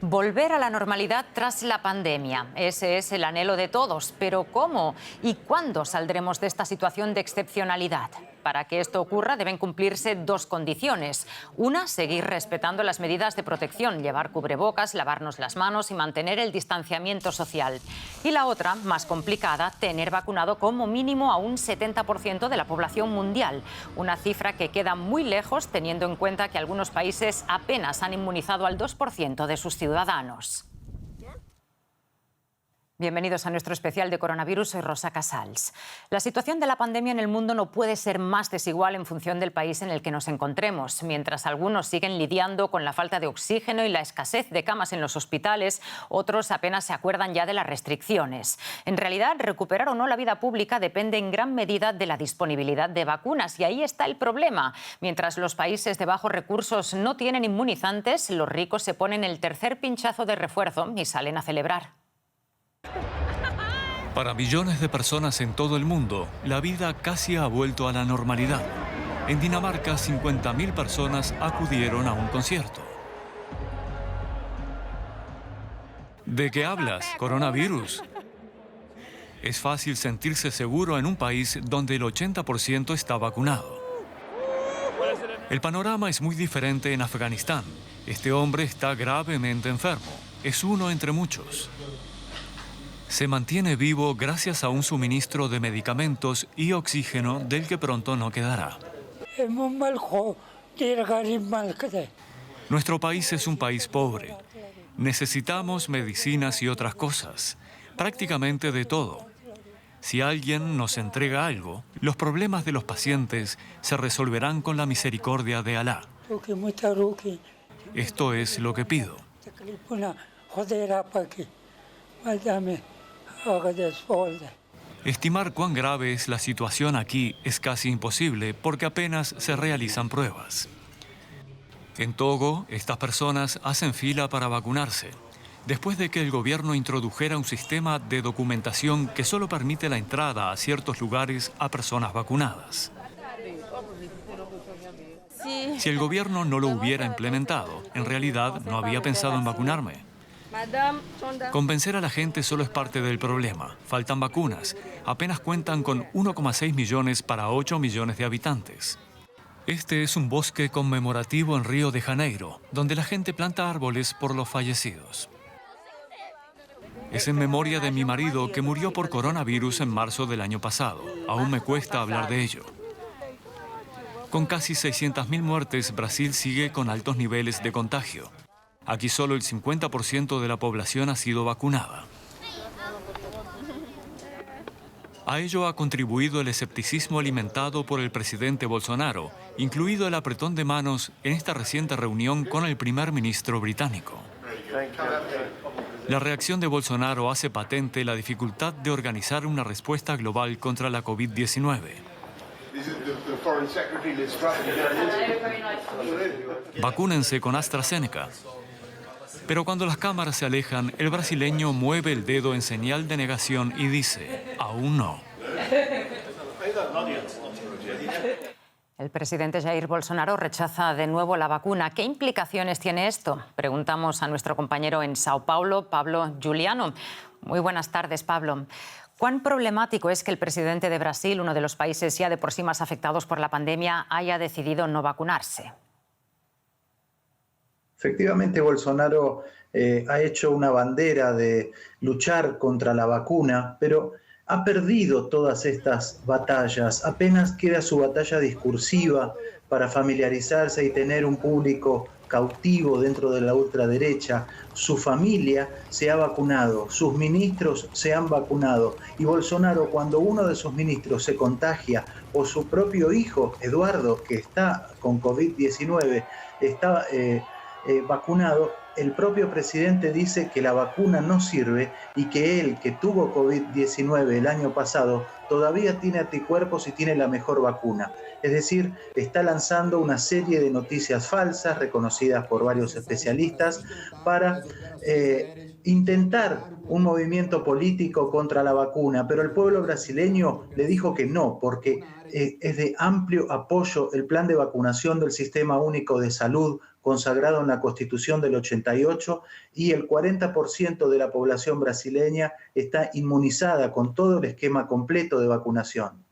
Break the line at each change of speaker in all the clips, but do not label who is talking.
Volver a la normalidad tras la pandemia. Ese es el anhelo de todos. Pero ¿cómo y cuándo saldremos de esta situación de excepcionalidad? Para que esto ocurra deben cumplirse dos condiciones. Una, seguir respetando las medidas de protección, llevar cubrebocas, lavarnos las manos y mantener el distanciamiento social. Y la otra, más complicada, tener vacunado como mínimo a un 70% de la población mundial. Una cifra que queda muy lejos teniendo en cuenta que algunos países apenas han inmunizado al 2% de sus ciudadanos. Bienvenidos a nuestro especial de coronavirus. Soy Rosa Casals. La situación de la pandemia en el mundo no puede ser más desigual en función del país en el que nos encontremos. Mientras algunos siguen lidiando con la falta de oxígeno y la escasez de camas en los hospitales, otros apenas se acuerdan ya de las restricciones. En realidad, recuperar o no la vida pública depende en gran medida de la disponibilidad de vacunas. Y ahí está el problema. Mientras los países de bajos recursos no tienen inmunizantes, los ricos se ponen el tercer pinchazo de refuerzo y salen a celebrar.
Para millones de personas en todo el mundo, la vida casi ha vuelto a la normalidad. En Dinamarca, 50.000 personas acudieron a un concierto. ¿De qué hablas? ¿Coronavirus? Es fácil sentirse seguro en un país donde el 80% está vacunado. El panorama es muy diferente en Afganistán. Este hombre está gravemente enfermo. Es uno entre muchos. Se mantiene vivo gracias a un suministro de medicamentos y oxígeno del que pronto no quedará. Nuestro país es un país pobre. Necesitamos medicinas y otras cosas, prácticamente de todo. Si alguien nos entrega algo, los problemas de los pacientes se resolverán con la misericordia de Alá. Esto es lo que pido. Estimar cuán grave es la situación aquí es casi imposible porque apenas se realizan pruebas. En Togo, estas personas hacen fila para vacunarse, después de que el gobierno introdujera un sistema de documentación que solo permite la entrada a ciertos lugares a personas vacunadas. Si el gobierno no lo hubiera implementado, en realidad no había pensado en vacunarme. Convencer a la gente solo es parte del problema. Faltan vacunas. Apenas cuentan con 1,6 millones para 8 millones de habitantes. Este es un bosque conmemorativo en Río de Janeiro, donde la gente planta árboles por los fallecidos. Es en memoria de mi marido que murió por coronavirus en marzo del año pasado. Aún me cuesta hablar de ello. Con casi 600.000 muertes, Brasil sigue con altos niveles de contagio. Aquí solo el 50% de la población ha sido vacunada. A ello ha contribuido el escepticismo alimentado por el presidente Bolsonaro, incluido el apretón de manos en esta reciente reunión con el primer ministro británico. La reacción de Bolsonaro hace patente la dificultad de organizar una respuesta global contra la COVID-19. Vacúnense con AstraZeneca. Pero cuando las cámaras se alejan, el brasileño mueve el dedo en señal de negación y dice, aún no.
El presidente Jair Bolsonaro rechaza de nuevo la vacuna. ¿Qué implicaciones tiene esto? Preguntamos a nuestro compañero en Sao Paulo, Pablo Juliano. Muy buenas tardes, Pablo. ¿Cuán problemático es que el presidente de Brasil, uno de los países ya de por sí más afectados por la pandemia, haya decidido no vacunarse?
Efectivamente, Bolsonaro ha hecho una bandera de luchar contra la vacuna, pero ha perdido todas estas batallas. Apenas queda su batalla discursiva para familiarizarse y tener un público cautivo dentro de la ultraderecha. Su familia se ha vacunado, sus ministros se han vacunado. Y Bolsonaro, cuando uno de sus ministros se contagia, o su propio hijo, Eduardo, que está con COVID-19, está vacunado, el propio presidente dice que la vacuna no sirve y que él, que tuvo COVID-19 el año pasado, todavía tiene anticuerpos y tiene la mejor vacuna. Es decir, está lanzando una serie de noticias falsas reconocidas por varios especialistas para intentar un movimiento político contra la vacuna, pero el pueblo brasileño le dijo que no, porque es de amplio apoyo el plan de vacunación del Sistema Único de Salud consagrado en la Constitución del 88 y el 40% de la población brasileña está inmunizada con todo el esquema completo de vacunación.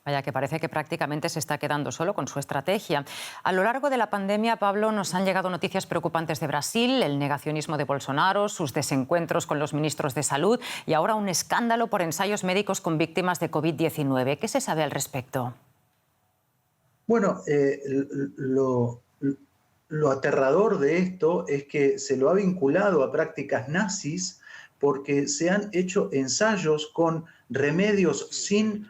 Vaya, que parece que prácticamente se está quedando solo con su estrategia. A lo largo de la pandemia, Pablo, nos han llegado noticias preocupantes de Brasil, el negacionismo de Bolsonaro, sus desencuentros con los ministros de Salud y ahora un escándalo por ensayos médicos con víctimas de COVID-19. ¿Qué se sabe al respecto?
Bueno, lo aterrador de esto es que se lo ha vinculado a prácticas nazis porque se han hecho ensayos con remedios sin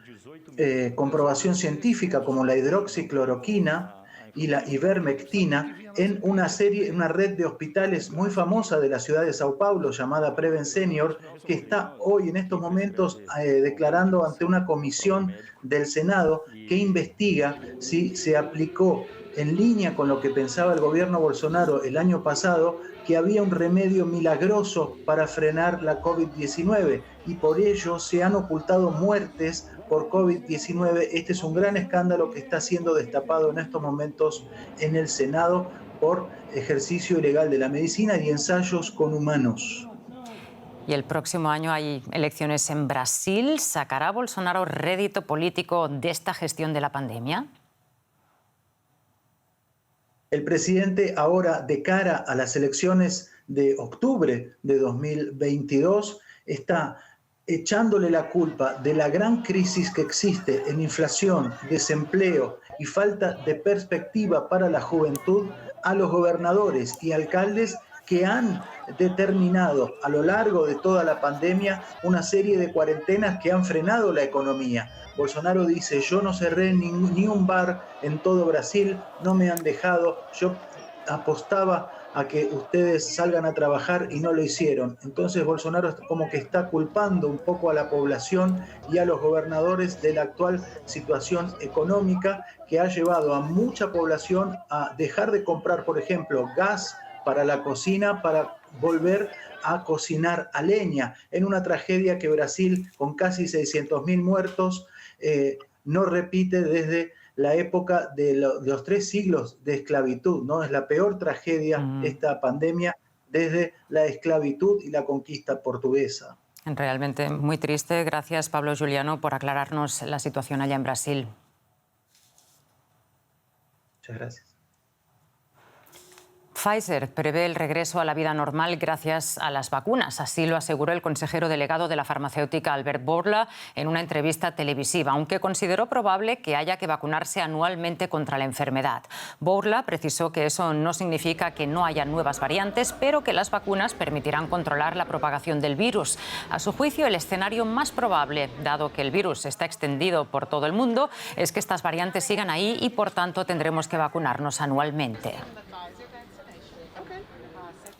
comprobación científica como la hidroxicloroquina y la ivermectina en una red de hospitales muy famosa de la ciudad de Sao Paulo llamada Preven Senior, que está hoy en estos momentos declarando ante una comisión del Senado que investiga si se aplicó en línea con lo que pensaba el gobierno Bolsonaro el año pasado, que había un remedio milagroso para frenar la COVID-19 y por ello se han ocultado muertes por COVID-19. Este es un gran escándalo que está siendo destapado en estos momentos en el Senado por ejercicio ilegal de la medicina y ensayos con humanos.
Y el próximo año hay elecciones en Brasil. ¿Sacará Bolsonaro rédito político de esta gestión de la pandemia?
El presidente ahora, de cara a las elecciones de octubre de 2022, está echándole la culpa de la gran crisis que existe en inflación, desempleo y falta de perspectiva para la juventud a los gobernadores y alcaldes que han determinado a lo largo de toda la pandemia una serie de cuarentenas que han frenado la economía. Bolsonaro dice, yo no cerré ni un bar en todo Brasil, no me han dejado, yo apostaba a que ustedes salgan a trabajar y no lo hicieron. Entonces Bolsonaro como que está culpando un poco a la población y a los gobernadores de la actual situación económica que ha llevado a mucha población a dejar de comprar, por ejemplo, gas para la cocina, para volver a cocinar a leña, en una tragedia que Brasil, con casi 600.000 muertos, no repite desde la época de los 3 siglos de esclavitud, ¿no? Es la peor tragedia esta pandemia desde la esclavitud y la conquista portuguesa.
Realmente muy triste. Gracias, Pablo Giuliano, por aclararnos la situación allá en Brasil.
Muchas gracias.
Pfizer prevé el regreso a la vida normal gracias a las vacunas. Así lo aseguró el consejero delegado de la farmacéutica Albert Bourla en una entrevista televisiva, aunque consideró probable que haya que vacunarse anualmente contra la enfermedad. Bourla precisó que eso no significa que no haya nuevas variantes, pero que las vacunas permitirán controlar la propagación del virus. A su juicio, el escenario más probable, dado que el virus está extendido por todo el mundo, es que estas variantes sigan ahí y, por tanto, tendremos que vacunarnos anualmente.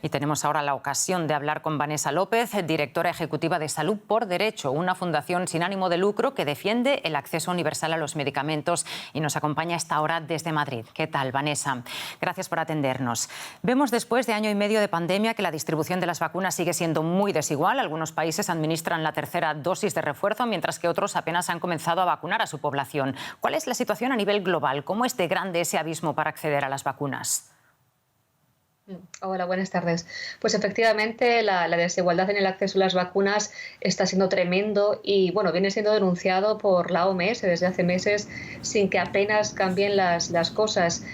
Y tenemos ahora la ocasión de hablar con Vanessa López, directora ejecutiva de Salud por Derecho, una fundación sin ánimo de lucro que defiende el acceso universal a los medicamentos y nos acompaña a esta hora desde Madrid. ¿Qué tal, Vanessa? Gracias por atendernos. Vemos después de año y medio de pandemia que la distribución de las vacunas sigue siendo muy desigual. Algunos países administran la tercera dosis de refuerzo, mientras que otros apenas han comenzado a vacunar a su población. ¿Cuál es la situación a nivel global? ¿Cómo es de grande ese abismo para acceder a las vacunas?
Hola, buenas tardes. Pues efectivamente la desigualdad en el acceso a las vacunas está siendo tremendo y bueno, viene siendo denunciado por la OMS desde hace meses sin que apenas cambien las cosas.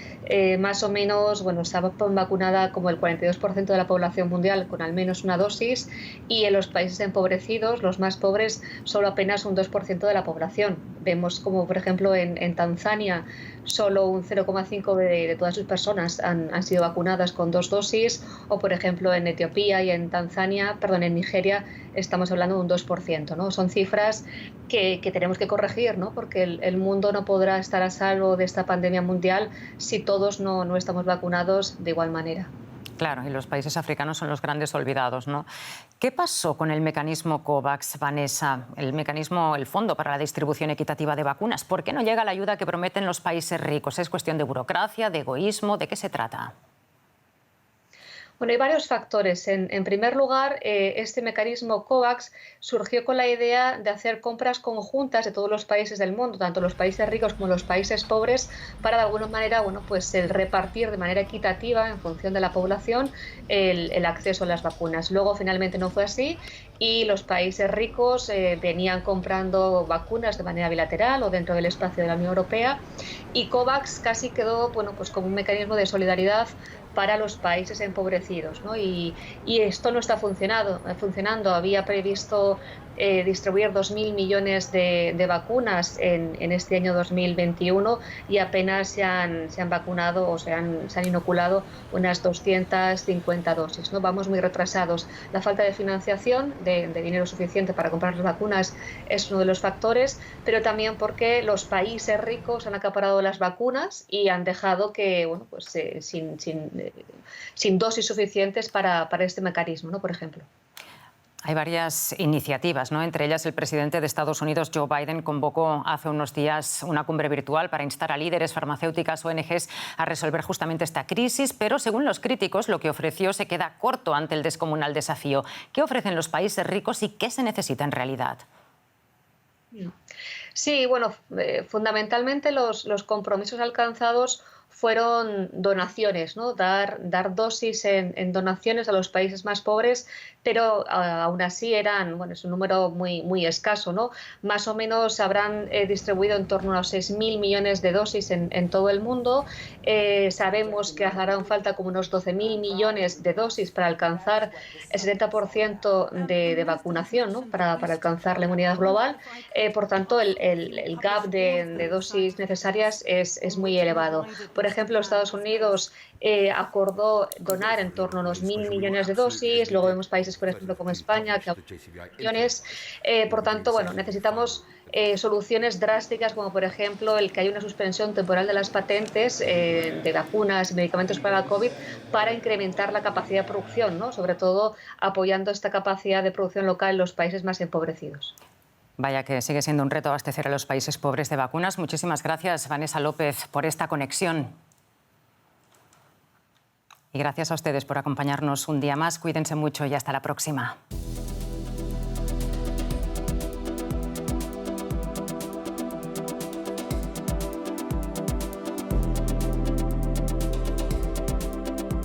Más o menos, bueno, está vacunada como el 42% de la población mundial con al menos una dosis y en los países empobrecidos, los más pobres, solo apenas un 2% de la población. Vemos como, por ejemplo, en Tanzania solo un 0,5% de todas sus personas han sido vacunadas con 2 dosis o, por ejemplo, en Etiopía y en Nigeria estamos hablando de un 2%, ¿no? Son cifras que tenemos que corregir, ¿no? Porque el mundo no podrá estar a salvo de esta pandemia mundial si todos no estamos vacunados de igual manera.
Claro, y los países africanos son los grandes olvidados, ¿no? ¿Qué pasó con el mecanismo COVAX, Vanessa? El Fondo para la Distribución Equitativa de Vacunas. ¿Por qué no llega la ayuda que prometen los países ricos? ¿Es cuestión de burocracia, de egoísmo? ¿De qué se trata?
Bueno, hay varios factores. En primer lugar, este mecanismo COVAX surgió con la idea de hacer compras conjuntas de todos los países del mundo, tanto los países ricos como los países pobres, para de alguna manera, bueno, pues el repartir de manera equitativa en función de la población el acceso a las vacunas. Luego, finalmente, no fue así y los países ricos venían comprando vacunas de manera bilateral o dentro del espacio de la Unión Europea, y COVAX casi quedó, bueno, pues como un mecanismo de solidaridad para los países empobrecidos, ¿no? Y esto no está funcionando. Había previsto distribuir 2.000 millones de vacunas en este año 2021 y apenas se han vacunado o se han inoculado unas 250 dosis, ¿no? Vamos muy retrasados. La falta de financiación, de dinero suficiente para comprar las vacunas, es uno de los factores, pero también porque los países ricos han acaparado las vacunas y han dejado que, bueno, pues sin dosis suficientes para este mecanismo, ¿no? Por ejemplo.
Hay varias iniciativas, ¿no? Entre ellas, el presidente de Estados Unidos, Joe Biden, convocó hace unos días una cumbre virtual para instar a líderes, farmacéuticas, ONGs a resolver justamente esta crisis, pero según los críticos, lo que ofreció se queda corto ante el descomunal desafío. ¿Qué ofrecen los países ricos y qué se necesita en realidad?
Sí, bueno, fundamentalmente los compromisos alcanzados fueron donaciones, ¿no? Dar dosis en donaciones a los países más pobres, pero aún así es un número muy escaso, ¿no? Más o menos habrán distribuido en torno a unos 6.000 millones de dosis en todo el mundo. Sabemos que harán falta como unos 12.000 millones de dosis para alcanzar el 70% de vacunación, ¿no? Para alcanzar la inmunidad global. Por tanto, el gap de dosis necesarias es muy elevado. Por ejemplo, Estados Unidos acordó donar en torno a unos 1.000 millones de dosis. Luego vemos países, por ejemplo, como España, que millones. Por tanto, bueno, necesitamos soluciones drásticas, como por ejemplo el que haya una suspensión temporal de las patentes de vacunas y medicamentos para la COVID para incrementar la capacidad de producción, ¿no? Sobre todo apoyando esta capacidad de producción local en los países más empobrecidos.
Vaya que sigue siendo un reto abastecer a los países pobres de vacunas. Muchísimas gracias, Vanessa López, por esta conexión. Y gracias a ustedes por acompañarnos un día más. Cuídense mucho y hasta la próxima.